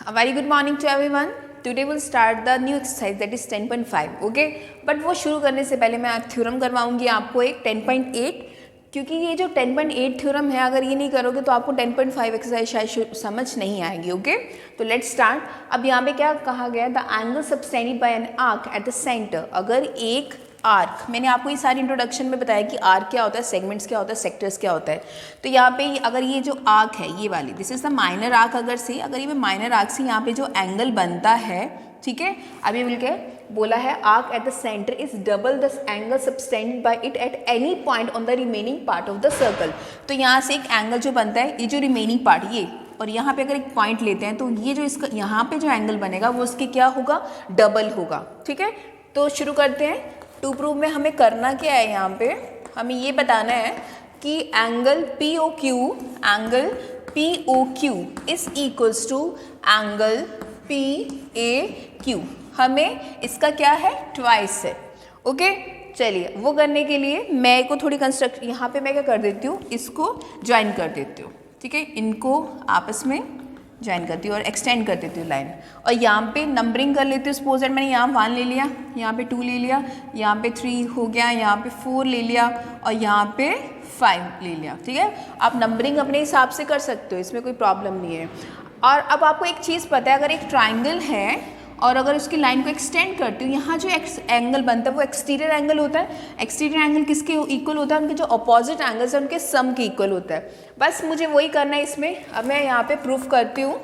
A very good morning to everyone. Today we'll start the new exercise that is 10.5. Okay? But वो शुरू करने से पहले मैं थ्योरम करवाऊंगी आपको एक 10.8, क्योंकि ये जो 10.8 थ्योरम है अगर ये नहीं करोगे तो आपको 10.5 एक्सरसाइज शायद समझ नहीं आएगी. ओके, तो लेट्स स्टार्ट. अब यहाँ पे क्या कहा गया, the angle subtended bye an arc at the centre. अगर एक आर्क, मैंने आपको ये सारी इंट्रोडक्शन में बताया कि आर्क क्या होता है, सेगमेंट्स क्या होता है, सेक्टर्स क्या होता है. तो यहाँ पे अगर ये जो आर्क है ये वाली, this is the minor arc. अगर ये माइनर आर्क से यहाँ पे जो एंगल बनता है, ठीक है, अभी मिल के बोला है arc at the centre is double the angle subtended bye it at any point on the remaining part of the circle. तो यहाँ से एक एंगल जो बनता है, ये जो रिमेनिंग पार्ट ये, और यहाँ पे अगर एक पॉइंट लेते हैं तो ये जो इसका यहाँ पे जो एंगल बनेगा वो उसके क्या होगा, डबल होगा. ठीक है, तो शुरू करते हैं. टू प्रूव में हमें करना क्या है, यहाँ पे हमें ये बताना है कि angle P O Q is equals to angle P A Q. हमें इसका क्या है, ट्वाइस है. ओके, चलिए वो करने के लिए मैं को थोड़ी कंस्ट्रक्ट यहाँ पे मैं क्या कर देती हूँ, इसको ज्वाइन कर देती हूँ. ठीक है, इनको आपस में ज्वाइन करती हूँ और एक्सटेंड कर देती हूँ लाइन. और यहाँ पे नंबरिंग कर लेती हूँ. सपोज दैट मैंने यहाँ 1 ले लिया, यहाँ पे 2 ले लिया, यहाँ पे 3 हो गया, यहाँ पे 4 ले लिया और यहाँ पे 5 ले लिया. ठीक है, आप नंबरिंग अपने हिसाब से कर सकते हो, इसमें कोई प्रॉब्लम नहीं है. और अब आपको एक चीज़ पता है, अगर एक ट्राइंगल है और अगर उसकी लाइन को एक्सटेंड करती हूँ, यहाँ जो एंगल बनता है वो एक्सटीरियर एंगल होता है. एक्सटीरियर एंगल किसके इक्वल होता है, उनके जो अपोजिट एंगल्स हैं उनके सम के इक्वल होता है. बस मुझे वही करना है इसमें. अब मैं यहाँ पे प्रूफ करती हूँ.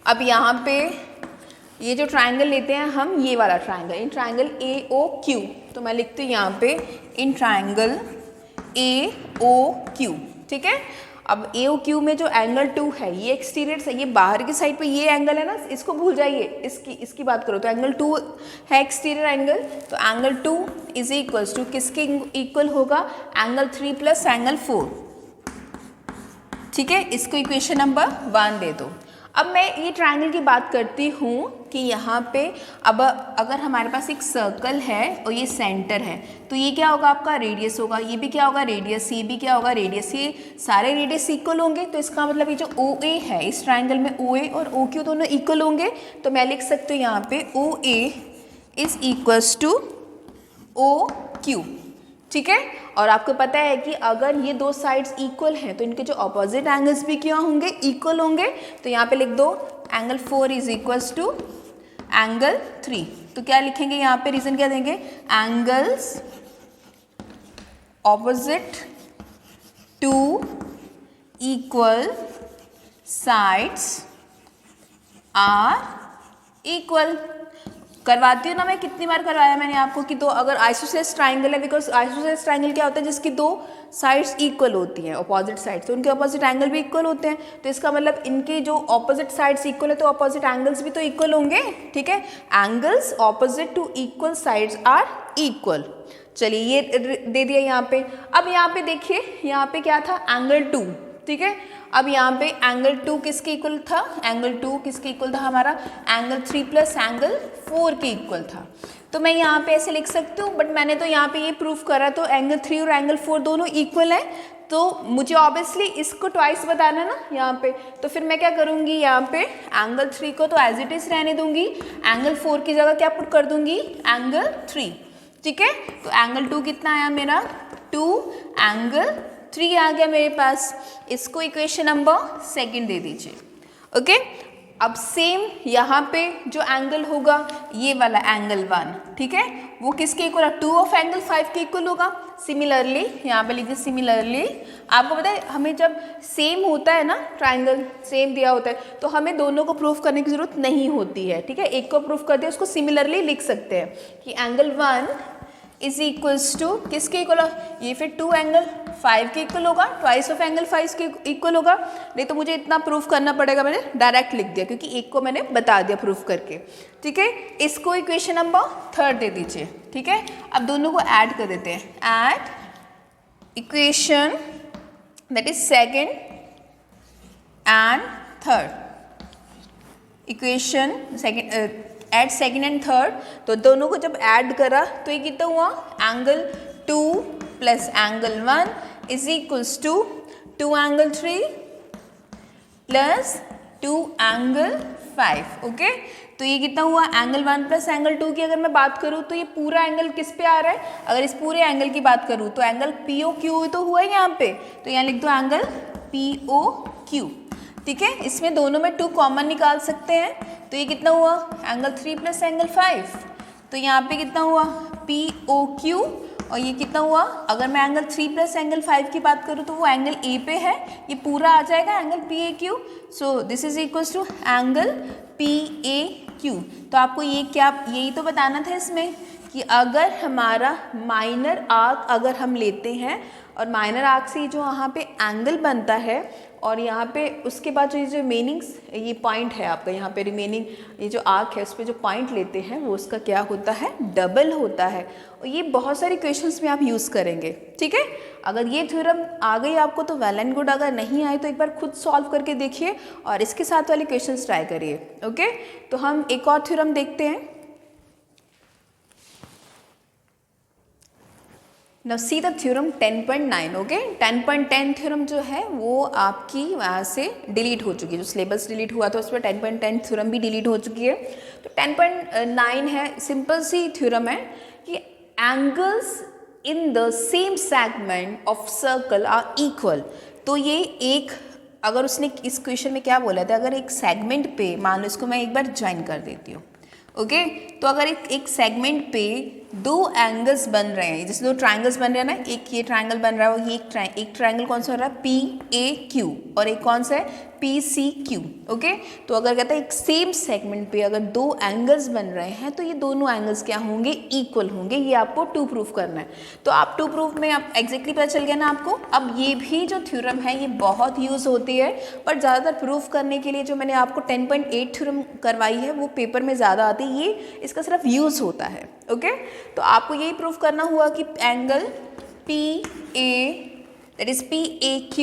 अब यहाँ पे ये जो ट्राइंगल लेते हैं हम, ये वाला triangle, in triangle A O Q, तो मैं लिखती हूँ यहाँ पे इन ट्राइंगल ए ओ क्यू. ठीक है, अब ए ओ क्यू में जो एंगल 2 है ये एक्सटीरियर से, ये बाहर की साइड पे ये एंगल है ना, इसको भूल जाइए, इसकी बात करो. तो एंगल 2 है एक्सटीरियर एंगल, तो एंगल 2 इज इक्वल्स टू किसके इक्वल होगा, एंगल 3 प्लस एंगल 4. ठीक है, इसको इक्वेशन नंबर 1 दे दो. अब मैं ये ट्राइंगल की बात करती हूँ कि यहाँ पे अब अगर हमारे पास एक सर्कल है और ये सेंटर है, तो ये क्या होगा, आपका रेडियस होगा. ये भी क्या होगा, रेडियस. ये भी क्या होगा, रेडियस. ये सारे रेडियस इक्वल होंगे, तो इसका मतलब ये जो ओ ए है, इस ट्राइंगल में ओ ए और ओ क्यू दोनों इक्वल होंगे. तो मैं लिख सकती हूँ यहाँ पे O A is equals to O Q. ठीक है, और आपको पता है कि अगर ये दो साइड्स इक्वल हैं तो इनके जो अपोजिट एंगल्स भी क्या होंगे, इक्वल होंगे. तो यहाँ पे लिख दो angle 4 is equals to angle 3. तो क्या लिखेंगे यहाँ पे, रीजन क्या देंगे, angles opposite to equal sides are equal. करवाती हूँ ना मैं, कितनी बार करवाया मैंने आपको कि तो अगर आइसोसेलेस ट्राइंगल है, बिकॉज आइसोसेलेस ट्राइंगल क्या होता है, जिसकी दो साइड्स इक्वल होती हैं, अपोजिट साइड्स, तो उनके अपोजिट एंगल भी इक्वल होते हैं. तो इसका मतलब इनके जो अपोजिट साइड्स इक्वल है तो अपोजिट एंगल्स भी तो इक्वल होंगे. ठीक है, angles opposite to equal sides are equal. चलिए ये दे दिया यहाँ पे. अब यहाँ पे देखिए, यहाँ पे क्या था, एंगल 2. ठीक है, अब यहाँ पे एंगल 2 किसके इक्वल था, एंगल 2 किसके इक्वल था हमारा, एंगल 3 प्लस एंगल 4 के इक्वल था. तो मैं यहाँ पे ऐसे लिख सकती हूँ, बट मैंने तो यहाँ पे ये प्रूफ करा तो एंगल 3 और एंगल 4 दोनों इक्वल है, तो मुझे ऑब्वियसली इसको ट्वाइस बताना ना यहाँ पे. तो फिर मैं क्या करूँगी, यहाँ पे एंगल 3 को तो एज इट इज रहने दूंगी, एंगल 4 की जगह क्या पुट कर दूंगी, एंगल 3. ठीक है, तो एंगल 2 कितना आया मेरा, 2 एंगल 3 आ गया मेरे पास. इसको इक्वेशन नंबर 2 दे दीजिए. ओके, अब सेम यहाँ पे जो एंगल होगा, ये वाला एंगल 1, ठीक है, वो किसके इक्वल है, 2 ऑफ एंगल 5 के इक्वल होगा. सिमिलरली यहाँ पे लिखिए, सिमिलरली आपको पता है हमें जब सेम होता है ना, ट्राइंगल सेम दिया होता है, तो हमें दोनों को प्रूफ करने की जरूरत नहीं होती है. ठीक है, एक को प्रूफ कर दिया, उसको सिमिलरली लिख सकते हैं कि एंगल 1 इज इक्वल्स टू किसके इक्वल, ये फिर 2 एंगल 5 के इक्वल होगा, ट्वाइस ऑफ एंगल 5 के इक्वल होगा. नहीं तो मुझे इतना प्रूफ करना पड़ेगा, मैंने डायरेक्ट लिख दिया क्योंकि एक को मैंने बता दिया प्रूफ करके. ठीक है, इसको इक्वेशन नंबर 3 दे दीजिए. ठीक है, अब दोनों को ऐड कर देते हैं. Add equation that is 2nd and 3rd. Equation add 2nd and 3rd. तो दोनों को जब ऐड करा तो ये कितना हुआ, angle 2 plus angle 1 is equals to 2 angle 3 plus two angle 5। Okay, तो ये कितना हुआ, एंगल 1 प्लस एंगल 2 की अगर मैं बात करूँ तो ये पूरा एंगल किस पे आ रहा है, अगर इस पूरे एंगल की बात करूँ तो एंगल POQ तो हुआ है यहाँ पे, तो यहाँ लिख दो एंगल POQ। ठीक है, इसमें दोनों में 2 कॉमन निकाल सकते हैं, तो ये कितना हुआ, एंगल 3 प्लस एंगल 5, तो यहाँ पे कितना हुआ POQ, और ये कितना हुआ, अगर मैं एंगल 3 प्लस एंगल 5 की बात करूँ तो वो एंगल A पे है, ये पूरा आ जाएगा angle PAQ। So this is equals to angle PAQ। तो आपको ये क्या, यही तो बताना था इसमें कि अगर हमारा माइनर आर्क अगर हम लेते हैं और माइनर आर्क से जो यहाँ पे एंगल बनता है और यहाँ पे उसके बाद जो ये जो रिमेनिंग ये पॉइंट है आपका, यहाँ पे रिमेनिंग ये जो आर्क है उस पर जो पॉइंट लेते हैं वो उसका क्या होता है, डबल होता है। और ये बहुत सारे क्वेश्चंस में आप यूज़ करेंगे। ठीक है, अगर ये थ्योरम आ गई आपको तो वेल एंड गुड, अगर नहीं आए तो एक बार खुद सॉल्व करके देखिए और इसके साथ वाले क्वेश्चन ट्राई करिए। ओके, तो हम एक और थ्योरम देखते हैं। Now see the theorem 10.9। Okay, 10.10 theorem जो है वो आपकी वहाँ से डिलीट हो चुकी है, जो सिलेबस डिलीट हुआ था उस पर 10.10 थ्योरम भी डिलीट हो चुकी है। तो 10.9 है, सिंपल सी थ्योरम है कि angles in the same segment of circle are equal. तो ये एक, अगर उसने इस क्वेश्चन में क्या बोला था, अगर एक सेगमेंट पे, मान लो इसको मैं एक बार ज्वाइन कर देती हूँ। ओके, तो अगर एक सेगमेंट पे 2 एंगल्स बन रहे हैं, जैसे 2 ट्राइंगल्स बन रहे हैं ना, एक ये ट्राइंगल बन रहा है और ये एक ट्राइंगल कौन सा हो रहा है, PAQ, और एक कौन सा है, PCQ। ओके, तो अगर कहता है एक सेम सेगमेंट पे अगर 2 एंगल्स बन रहे हैं तो ये दोनों एंगल्स क्या होंगे, इक्वल होंगे। ये आपको 2 प्रूफ करना है। तो आप 2 प्रूफ में आप एग्जैक्टली पता चल गया ना आपको। अब ये भी जो थ्योरम है ये बहुत यूज़ होती है, पर ज़्यादातर प्रूफ करने के लिए जो मैंने आपको 10.8 थ्योरम करवाई है वो पेपर में ज़्यादा आती है, ये इसका सिर्फ यूज़ होता है। ओके, तो आपको यही प्रूफ करना हुआ कि angle that is PAQ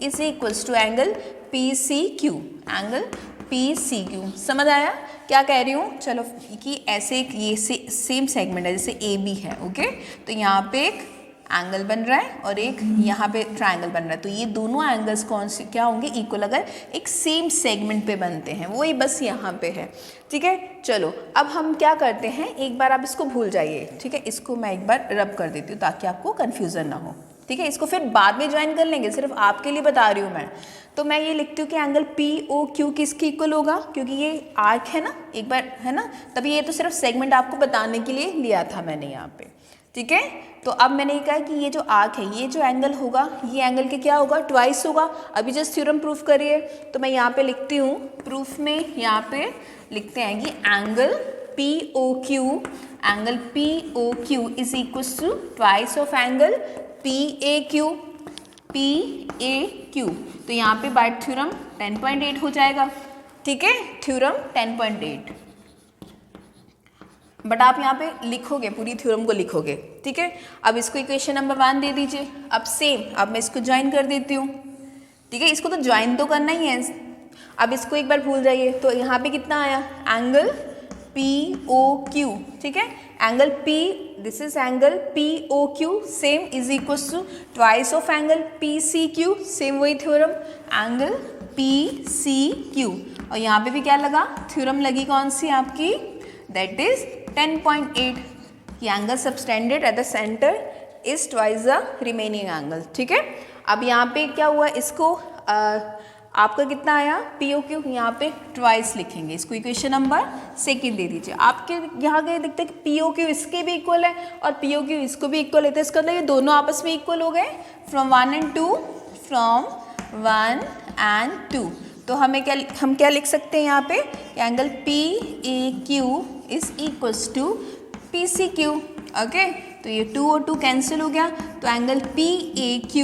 is equals to angle PCQ, angle PCQ। समझ आया क्या कह रही हूँ? चलो, कि ऐसे एक ये सेम सेगमेंट है, जैसे AB है। ओके, तो यहाँ पे एक एंगल बन रहा है और एक यहाँ पे ट्राइंगल बन रहा है, तो ये दोनों एंगल्स कौन से क्या होंगे, इक्वल, अगर एक सेम सेगमेंट पे बनते हैं। वही बस यहाँ पे है। ठीक है, चलो अब हम क्या करते हैं, एक बार आप इसको भूल जाइए। ठीक है, इसको मैं एक बार रब कर देती हूँ ताकि आपको कन्फ्यूज़न ना हो। ठीक है, इसको फिर बाद में ज्वाइन कर लेंगे, सिर्फ आपके लिए बता रही हूँ मैं। तो मैं ये लिखती हूँ कि एंगल POQ किसके इक्वल होगा, क्योंकि ये आर्क है ना, एक बार है ना, तभी ये तो सिर्फ सेगमेंट आपको बताने के लिए लिया था मैंने यहाँ पे। ठीक है, तो अब मैंने ये कहा कि ये जो आर्क है, ये जो एंगल होगा, ये एंगल के क्या होगा, ट्वाइस होगा। अभी जस्ट थ्योरम प्रूफ करिए, तो मैं यहाँ पे लिखती हूँ प्रूफ में, यहाँ पे लिखते हैं कि angle POQ is equal to twice of angle PAQ। तो यहाँ पे बाय थ्योरम 10.8 हो जाएगा। ठीक है, थ्योरम 10.8, बट आप यहाँ पे लिखोगे, पूरी थ्योरम को लिखोगे। ठीक है, अब इसको इक्वेशन नंबर 1 दे दीजिए। अब सेम, अब मैं इसको ज्वाइन कर देती हूँ। ठीक है, इसको तो ज्वाइन तो करना ही है। अब इसको एक बार भूल जाइए, तो यहाँ पे कितना आया, एंगल POQ। ठीक है, angle this is angle POQ same is equal to twice of angle PCQ, same वही थ्योरम, एंगल PCQ। और यहाँ पे भी क्या लगा, थ्योरम लगी कौन सी आपकी, दैट इज 10.8, कि angle subtended at the centre is twice the remaining angle. ठीक है, अब यहाँ पे क्या हुआ, इसको आपका कितना आया POQ, यहाँ पे ट्वाइस लिखेंगे, इसको इक्वेशन नंबर 2 दे दीजिए। आपके यहाँ गए दिखते हैं कि POQ इसके भी इक्वल है और POQ इसको भी इक्वल है, तो इसका मतलब ये दोनों आपस में इक्वल हो गए फ्रॉम 1 and 2। तो हम क्या लिख सकते हैं यहाँ पे, angle PAQ is equals to PCQ। Okay, तो ये 2 और 2 कैंसिल हो गया, तो angle PAQ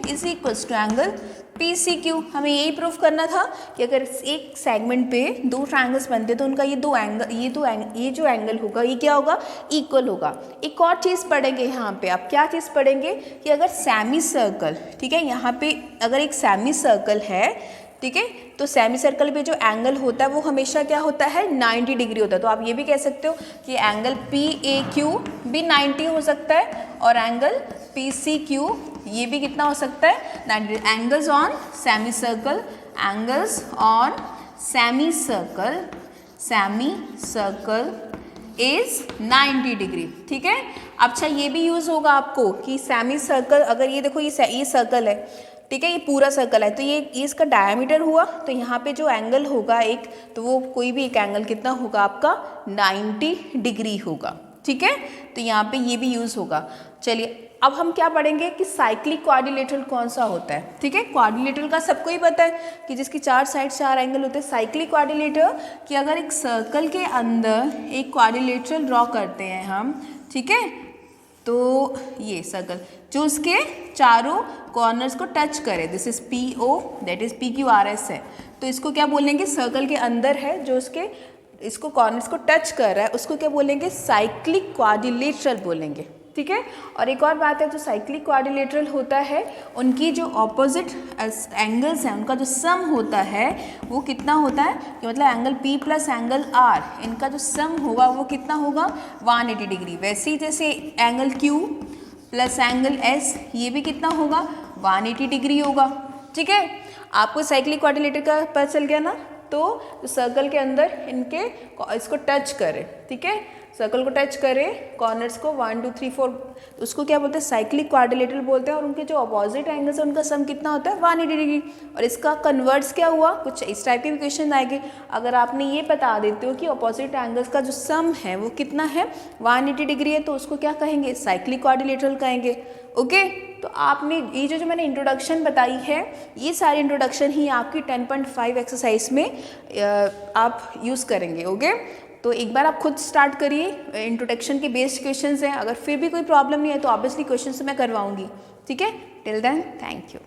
is equals to angle PCQ। हमें यही प्रूफ करना था कि अगर एक सेगमेंट पे 2 ट्राइंगल्स बनते तो उनका ये जो एंगल होगा ये क्या होगा, इक्वल होगा। एक और चीज़ पढ़ेंगे यहाँ पे, आप क्या चीज़ पढ़ेंगे कि अगर सेमी सर्कल, ठीक है, यहाँ पे अगर एक सेमी सर्कल है, ठीक है, तो सेमी सर्कल पे जो एंगल होता है वो हमेशा क्या होता है, 90 डिग्री होता है। तो आप ये भी कह सकते हो कि एंगल PAQ भी 90 हो सकता है और एंगल PCQ ये भी कितना हो सकता है, 90। Angles on semi circle, angles on semi circle is 90 degree. ठीक है, अच्छा ये भी यूज़ होगा आपको कि सेमी सर्कल, अगर ये देखो ये सर्कल है, ठीक है, ये पूरा सर्कल है, तो ये इसका डायमीटर हुआ, तो यहाँ पे जो एंगल होगा एक, तो वो कोई भी एक एंगल कितना होगा आपका 90 डिग्री होगा। ठीक है, तो यहाँ पे ये भी यूज़ होगा। चलिए अब हम क्या पढ़ेंगे कि साइक्लिक क्वाड्रिलेटरल कौन सा होता है। ठीक है, क्वाड्रिलेटरल का सबको ही पता है कि जिसकी 4 साइड 4 एंगल होते हैं। साइक्लिक क्वाड्रिलेटर कि अगर एक सर्कल के अंदर एक क्वाड्रिलेटरल ड्रॉ करते हैं हम, ठीक है, तो ये सर्कल जो उसके चारों कॉर्नर्स को टच करे, this is PO, that is PQRS है, तो इसको क्या बोलेंगे, सर्कल के अंदर है जो उसके इसको कॉर्नर्स को टच कर रहा है, उसको क्या बोलेंगे, साइक्लिक क्वाड्रिलेटरल बोलेंगे। ठीक है, और एक और बात है, जो साइक्लिक क्वाड्रिलेटरल होता है उनकी जो ऑपोजिट एंगल्स हैं उनका जो सम होता है वो कितना होता है, कि मतलब angle P plus angle R, इनका जो सम होगा वो कितना होगा 180 डिग्री। वैसे ही जैसे angle Q plus angle S, ये भी कितना होगा 180 डिग्री होगा। ठीक है, आपको साइक्लिक क्वाड्रिलेटर का पता चल गया ना, तो सर्कल के अंदर इनके इसको टच करें, ठीक है, सर्कल को टच करें, कॉर्नर्स को 1 2 3 4, उसको क्या बोलते हैं, साइक्लिक क्वाड्रिलेटरल बोलते हैं, और उनके जो अपोजिट एंगल्स हैं उनका सम कितना होता है 180 डिग्री। और इसका कन्वर्ट्स क्या हुआ, कुछ इस टाइप के क्वेश्चन आएंगे, अगर आपने ये बता देते हो कि अपोजिट एंगल्स का जो सम है वो कितना है 180 डिग्री है, तो उसको क्या कहेंगे, साइक्लिक क्वाड्रिलेटरल कहेंगे। ओके, तो आपने ये जो मैंने इंट्रोडक्शन बताई है, ये सारी इंट्रोडक्शन ही आपकी 10.5 एक्सरसाइज में आप यूज़ करेंगे। ओके, तो एक बार आप खुद स्टार्ट करिए, इंट्रोडक्शन के बेस्ड क्वेश्चंस हैं, अगर फिर भी कोई प्रॉब्लम नहीं है तो ऑब्वियसली क्वेश्चन से मैं करवाऊंगी। ठीक है, टिल देन थैंक यू।